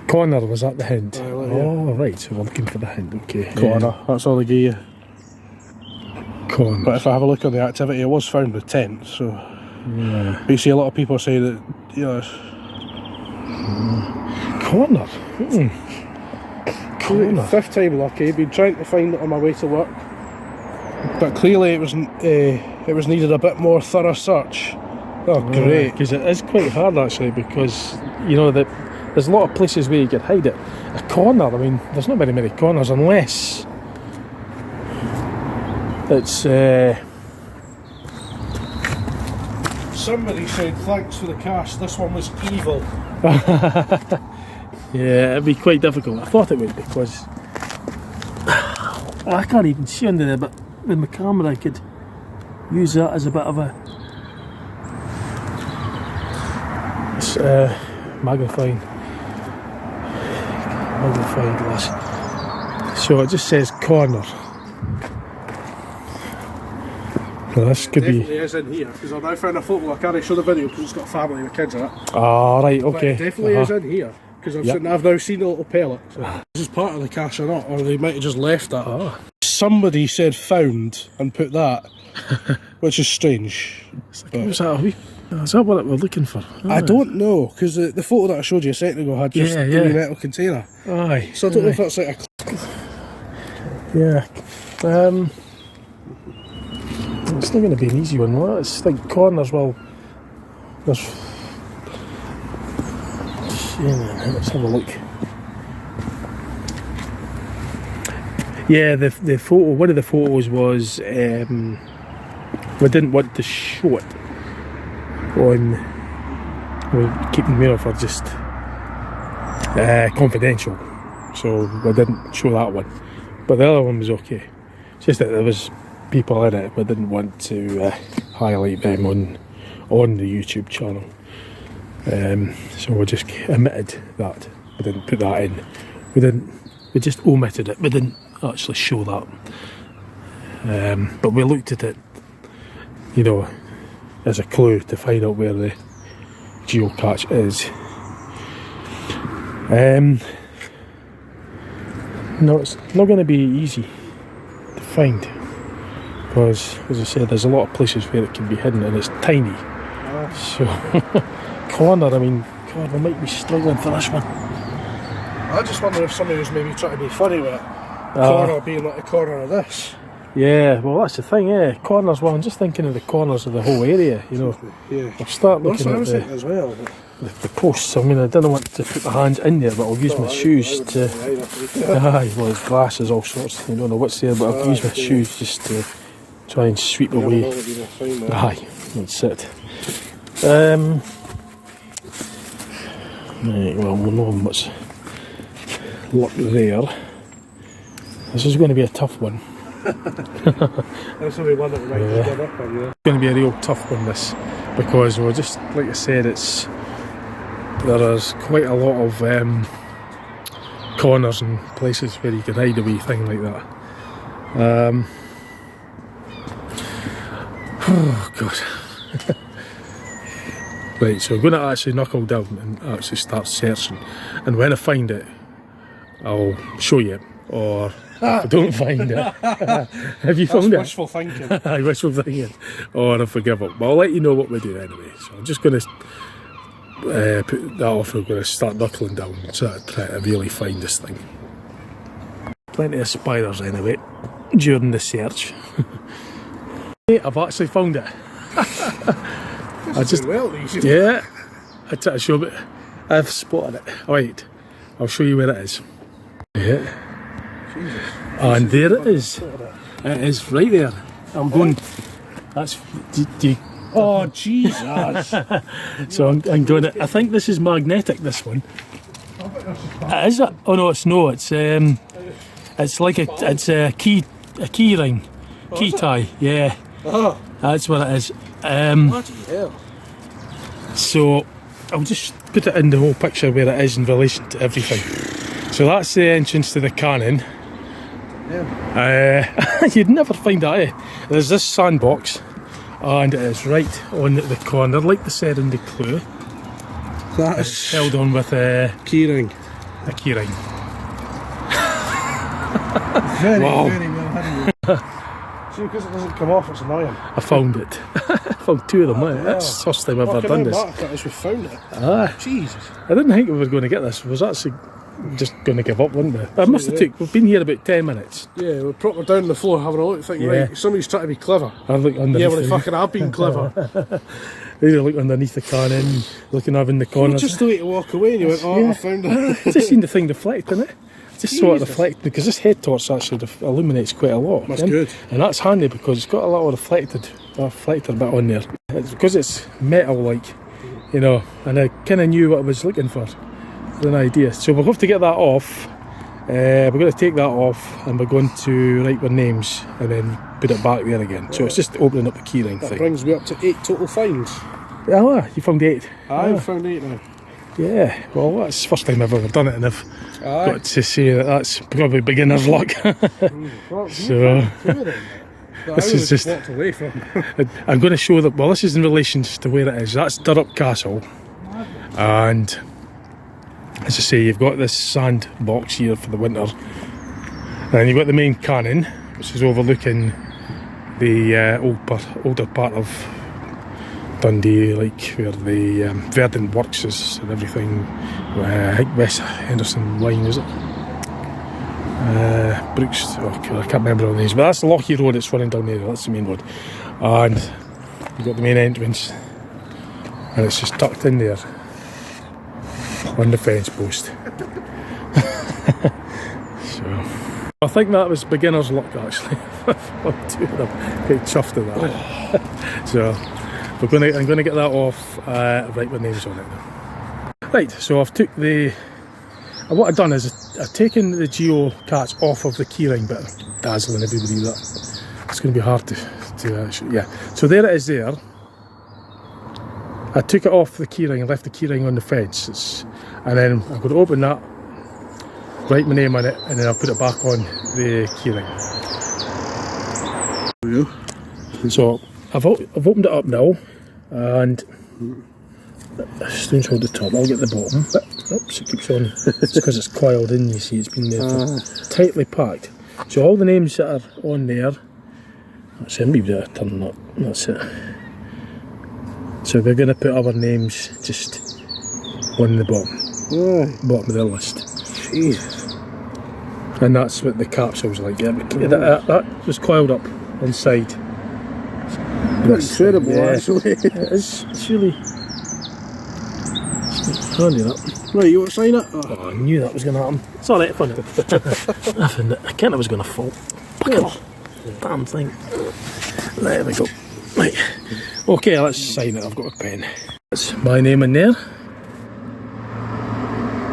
Corner, was that the hint? Yeah. Oh, right, so we're looking for the hint, okay. Corner, that's all they gave you. Corner. But if I have a look at the activity, it was found with tent, so... Yeah. But you see a lot of people say that, you know... Corner? Corner. Fifth time lucky, been trying to find it on my way to work. But clearly it was needed a bit more thorough search. Oh, great. Because it is quite hard actually, because, you know, there's a lot of places where you can hide it. A corner, I mean, there's not very many corners unless it's... Somebody said, thanks for the cash, this one was evil. Yeah, it'd be quite difficult. I thought it would, because I can't even see under there, but with my camera I could use that as a bit of a magnifying glass. So it just says corner. Well, this could Definitely is in here, because I've now found a photo. I can't show the video because it's got a family with kids in it. Ah, right, But okay. it definitely is in here, because Yep. I've now seen the little pellet. So this is part of the cache or not, or they might have just left that. Ah. Somebody said found and put that, which is strange. Is that what we're looking for? I don't know, because the photo that I showed you a second ago had just Yeah, a yeah. metal container. Aye. So I don't know if that's like a... Yeah. It's not going to be an easy one. Well, it's like corners. Well, there's. Yeah, let's have a look. Yeah, the photo. One of the photos was we didn't want to show it on. We're keeping it for just confidential, so we didn't show that one. But the other one was okay. It's just that there was people in it, we didn't want to highlight them on the YouTube channel. So we just omitted that. We didn't put that in. We just omitted it. We didn't actually show that. But we looked at it, you know, as a clue to find out where the geocache is. No, it's not going to be easy to find, because, as I said, there's a lot of places where it can be hidden, and it's tiny. So, corner, I mean, God, we might be struggling for this one. I just wonder if somebody was maybe trying to be funny with it. Corner being like the corner of this. Yeah, well, that's the thing, yeah. Corners, well, I'm just thinking of the corners of the whole area, you know. Yeah. I'll start That's looking what I at was thinking as well. the posts. I mean, I didn't want to put my hands in there, but I'll use my shoes to... Aye, well, there's glasses, all sorts. You don't know what's there, but I'll use my shoes just to try and sweep away. Aye, that's it. Right, well, we're not much luck there. This is going to be a tough one. That's only one that we might just give up on, yeah. It's going to be a real tough one, this, because we're just, like I said, there is quite a lot of corners and places where you can hide a wee thing like that. Oh God. Right, so I'm going to actually knuckle down and actually start searching, and when I find it, I'll show you, or if I don't find it. Have you found it? Wishful thinking. I wishful thinking. Or I forgive it. But I'll let you know what we do anyway. So I'm just going to put that off. We're going to start knuckling down and try to really find this thing. Plenty of spiders anyway during the search. I've actually found it. I just, yeah, I try to show it. I've spotted it. Alright, I'll show you where it is. Yeah. Jesus. And there it is. It is right there. I'm going. That's. Oh Jesus! So I'm going to. I think this is magnetic. This one. Is it? Oh no, it's no. It's like a key ring, key tie. Yeah. Oh, That's what it is. bloody hell! So I'll just put it in the whole picture where it is in relation to everything. So that's the entrance to the cannon. Yeah. You'd never find that, eh? There's this sandbox, and it is right on the corner, like they said in the clue. That is held on with a keyring. keyring. Very, Wow. very well hidden. See, because it doesn't come off, it's annoying. I found it. I found two of them. That's the first time I've ever done this. As we found it. Ah, Jesus. I didn't think we were going to get this. We was actually just going to give up, weren't we? I must have we've been here about 10 minutes. Yeah, we're proper down on the floor having a look, thinking, Yeah. right, somebody's trying to be clever. I look underneath. Yeah, well, they fucking have been clever. You look underneath the cannon, looking over in the corners. Just the way to walk away, and you went, oh, Yeah. I found it. Just seen the thing reflect, innit? Just saw it reflect, because this head torch actually illuminates quite a lot. That's good. And that's handy because it's got a little reflector bit on there. It's because it's metal like, you know, and I kind of knew what I was looking for. An idea. So we'll have to get that off. We're going to take that off and we're going to write our names and then put it back there again. So it's just opening up the keyring That thing. brings me up to 8 total finds. Ah, you found 8. I've found 8 now. Yeah, well that's the first time I've ever done it and I've got to say that that's probably beginner's luck. So this is just, walked away from. I'm going to show that, well this is in relation to where it is. That's Durrup Castle, and as I say, you've got this sand box here for the winter, and you've got the main cannon which is overlooking the older part of Dundee, like where the Verdant Works is and everything. I think West Henderson Line, is it? Brooks, I can't remember all the names, but that's the Lochie Road that's running down there, that's the main road. And you've got the main entrance, and it's just tucked in there on the fence post. So I think that was beginner's luck actually. I'm quite chuffed at that. So I'm going to get that off, write my names on it now. Right, so I've took what I've done is I've taken the geocache off of the keyring bit, dazzling everybody with that. It's going to be hard to yeah. So there it is there. I took it off the keyring and left the keyring on the fence. And then I'm going to open that, write my name on it, and then I'll put it back on the keyring. There we go. So I've opened it up now, and Struan's hold the top, I'll get the bottom. But, oops, it keeps on. It's because it's coiled in, you see, it's been there tightly packed. So all the names that are on there, that's it, maybe I'll turn that, that's it. So we're going to put our names just on the bottom of the list. Jeez. And that's what the capsule's like. Yeah, that was coiled up inside. Incredible, actually. It's really handy that. Right, you want to sign it? Oh, I knew that was going to happen. It's alright, I found it. I found it. I can't, it was going to fall. Damn thing. There we go. Right. Okay, let's sign it. I've got a pen. That's my name in there.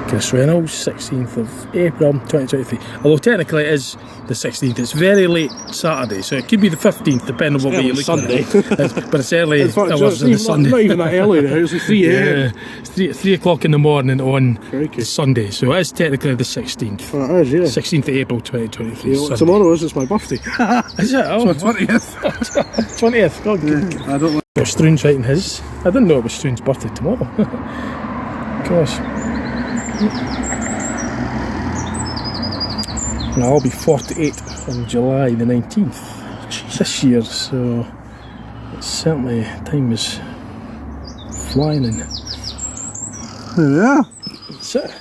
Chris Reynolds, 16th of April 2023. Although technically it is the 16th, it's very late Saturday, so it could be the 15th, depending on what way you look at it. But it's early hours on the Sunday. Not even that early now, it's like 3 a.m. Yeah, it's 3 o'clock in the morning on Crikey. Sunday, so it is technically the 16th. Oh, it is, yeah. 16th of April 2023. You know what tomorrow is? It's my birthday. Is it? Oh, It's my 20th. 20th. God, I don't like Struan's writing his. I didn't know it was Struan's birthday tomorrow. Gosh. And I'll be 48 on July the 19th this year, so it's certainly time is flying in. Yeah. That's it.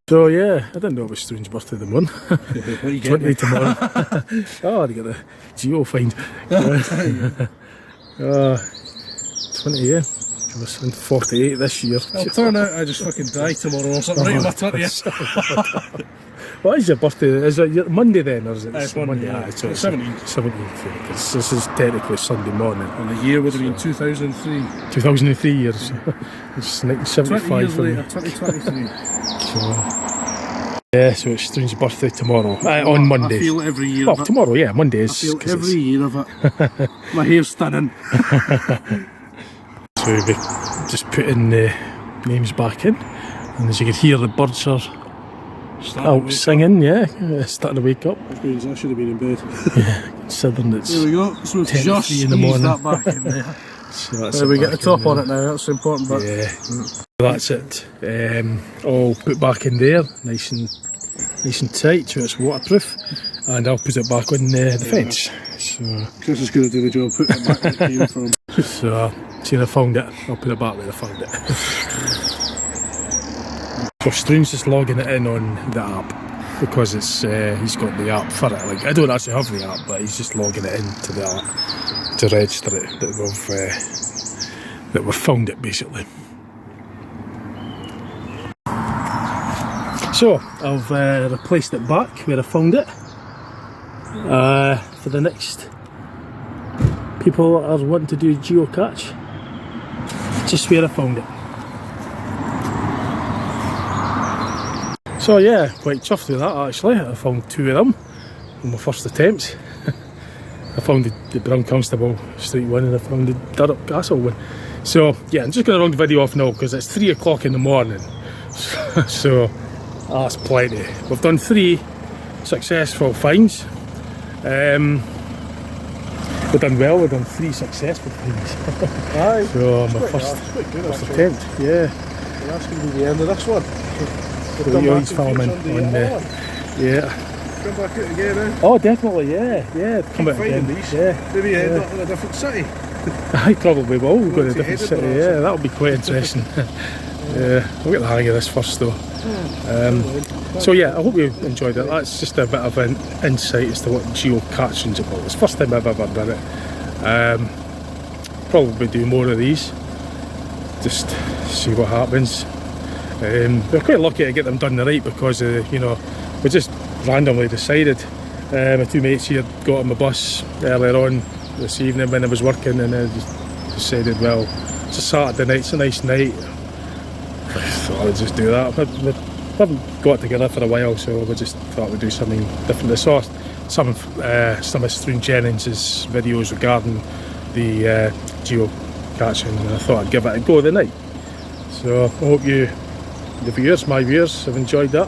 So yeah, I didn't know it was Struan's birthday the morning. What are you 20 tomorrow. Oh, I got the geo find. 20, yeah. I was 48 this year. I'll turn out I just fucking die tomorrow or something, right on my 20th. What is your birthday? Is it Monday then, or is it? It's Monday, yeah. So It's it's 17th. 17th, because this is technically Sunday morning. And the year would have been 2003. 2003 years. It's 20 1975 years for me. later, 2023. So, yeah, so it's Struan's birthday tomorrow. On Monday. I feel every year Oh, of it. tomorrow, yeah, Monday is. I feel 'cause every year of it. My hair's thinning. So we'll be just putting the names back in, and as you can hear, the birds are out singing, yeah, starting to wake up, Which means I should have been in bed. considering it's There we go. So we've 10 to just 3 in the eased morning. that back in there. So that's There it we get the back top in on there. it now, that's the important bit. Yeah, that's it. All put back in there, nice and tight, so it's waterproof, and I'll put it back on the fence. So, Chris is going to do the job, put it back where it came from. so see, I found it. I'll put it back where I found it. So Struan's just logging it in on the app because it's he's got the app for it. Like, I don't actually have the app, but he's just logging it into the app to register it that we've found it basically. So I've replaced it back where I found it for the next people that are wanting to do geocache, just where I found it. So yeah, quite chuffed with that actually. I found 2 of them on my first attempt. I found the Brown Constable Street one and I found the Durrup Castle one. So yeah, I'm just going to run the video off now because it's 3 o'clock in the morning. So that's plenty. We've done 3 successful finds. We've done well, we've done 3 successful finds. Aye. So my It's first quite good, actually. attempt, yeah. And that's going to be the end of this one. We'll So come you're back always in filming future on on the, one. yeah. Come back out again, eh? Oh, definitely, yeah. Come out Finding again. these. Yeah. Maybe end up in a different city. I probably will. We'll go to a to different city. Edinburgh or Yeah, that'll be quite interesting. Yeah, we'll get the hang of this first though. So yeah, I hope you enjoyed it. That's just a bit of an insight as to what geocaching's about. It's the first time I've ever done it. Probably do more of these. Just see what happens. We're quite lucky to get them done right because you know, we just randomly decided. My 2 mates here got on my bus earlier on this evening when I was working, and I just decided, well, it's a Saturday night, it's a nice night. I thought I'd just do that. We haven't got together for a while, so we just thought we'd do something different. I saw some of Struan Jennings' videos regarding the geocaching, and I thought I'd give it a go the night. So I hope you, the viewers, my viewers, have enjoyed that.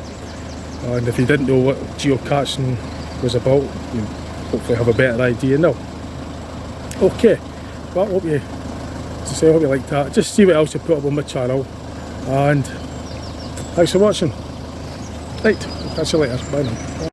And if you didn't know what geocaching was about, you hopefully have a better idea now. Okay, well, I hope you liked that. Just see what else I put up on my channel, and thanks for watching. Right, catch you later. Bye now.